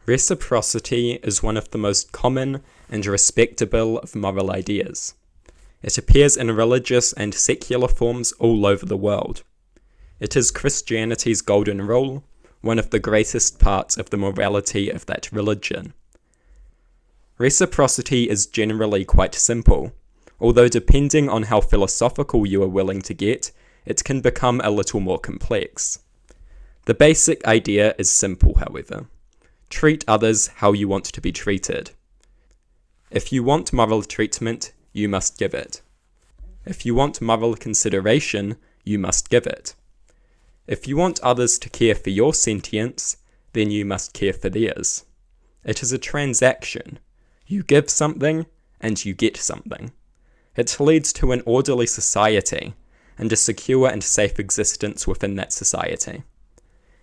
Reciprocity is one of the most common and respectable of moral ideas. It appears in religious and secular forms all over the world. It is Christianity's golden rule, one of the greatest parts of the morality of that religion. Reciprocity is generally quite simple, although depending on how philosophical you are willing to get, it can become a little more complex. The basic idea is simple, however. Treat others how you want to be treated. If you want moral treatment, you must give it. If you want moral consideration, you must give it. If you want others to care for your sentience, then you must care for theirs. It is a transaction. You give something, and you get something. It leads to an orderly society, and a secure and safe existence within that society.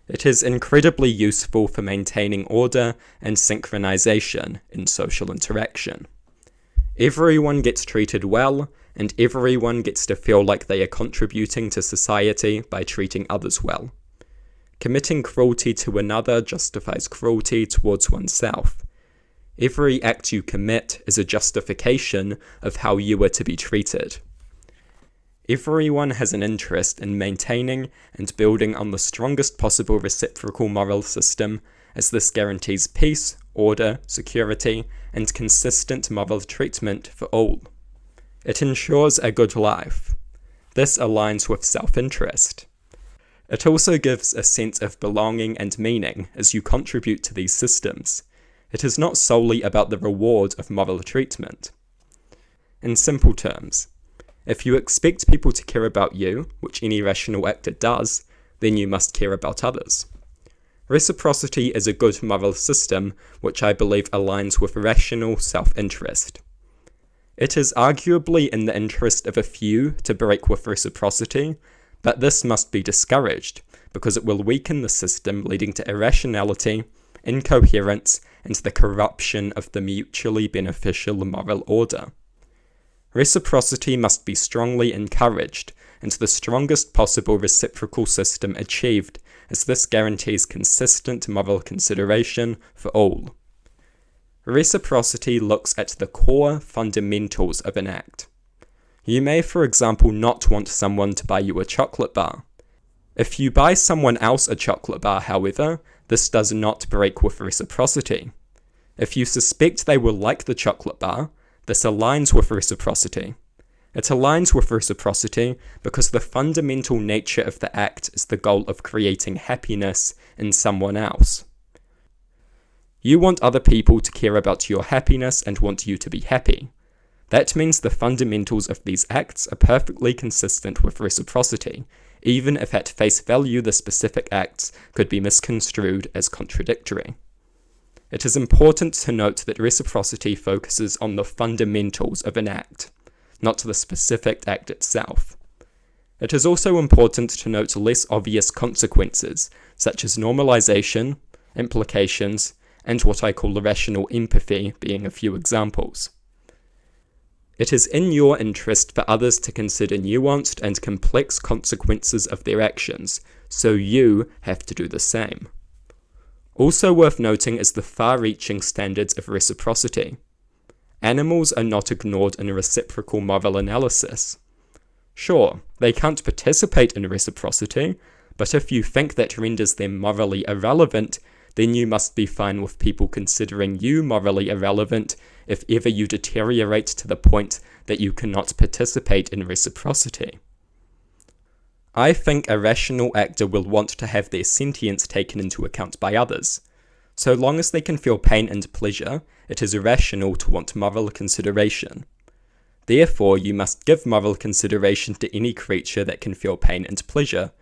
It is incredibly useful for maintaining order and synchronization in social interaction. Everyone gets treated well, and everyone gets to feel like they are contributing to society by treating others well. Committing cruelty to another justifies cruelty towards oneself. Every act you commit is a justification of how you are to be treated. Everyone has an interest in maintaining and building on the strongest possible reciprocal moral system, as this guarantees peace, order, security, and consistent moral treatment for all. It ensures a good life. This aligns with self-interest. It also gives a sense of belonging and meaning as you contribute to these systems. It is not solely about the reward of moral treatment. In simple terms, if you expect people to care about you, which any rational actor does, then you must care about others. Reciprocity is a good moral system, which I believe aligns with rational self-interest. It is arguably in the interest of a few to break with reciprocity, but this must be discouraged, because it will weaken the system, leading to irrationality, incoherence, and the corruption of the mutually beneficial moral order. Reciprocity must be strongly encouraged, and the strongest possible reciprocal system achieved, as this guarantees consistent moral consideration for all. Reciprocity looks at the core fundamentals of an act. You may, for example, not want someone to buy you a chocolate bar. If you buy someone else a chocolate bar, however, this does not break with reciprocity. If you suspect they will like the chocolate bar, this aligns with reciprocity. It aligns with reciprocity because the fundamental nature of the act is the goal of creating happiness in someone else. You want other people to care about your happiness and want you to be happy. That means the fundamentals of these acts are perfectly consistent with reciprocity, even if at face value the specific acts could be misconstrued as contradictory. It is important to note that reciprocity focuses on the fundamentals of an act, not the specific act itself. It is also important to note less obvious consequences, such as normalization, implications, and what I call rational empathy being a few examples. It is in your interest for others to consider nuanced and complex consequences of their actions, so you have to do the same. Also worth noting is the far-reaching standards of reciprocity. Animals are not ignored in a reciprocal moral analysis. Sure, they can't participate in reciprocity, but if you think that renders them morally irrelevant, then you must be fine with people considering you morally irrelevant if ever you deteriorate to the point that you cannot participate in reciprocity. I think a rational actor will want to have their sentience taken into account by others. So long as they can feel pain and pleasure, it is irrational to want moral consideration. Therefore, you must give moral consideration to any creature that can feel pain and pleasure.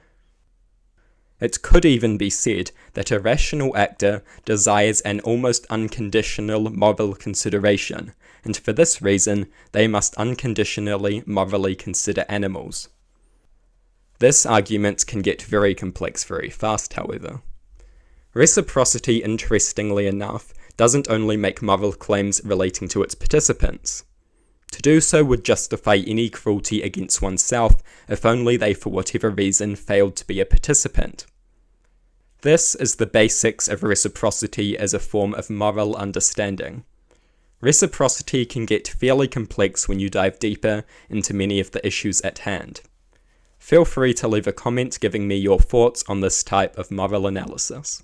It could even be said that a rational actor desires an almost unconditional moral consideration, and for this reason, they must unconditionally morally consider animals. This argument can get very complex very fast, however. Reciprocity, interestingly enough, doesn't only make moral claims relating to its participants. To do so would justify any cruelty against oneself if only they for whatever reason failed to be a participant. This is the basics of reciprocity as a form of moral understanding. Reciprocity can get fairly complex when you dive deeper into many of the issues at hand. Feel free to leave a comment giving me your thoughts on this type of moral analysis.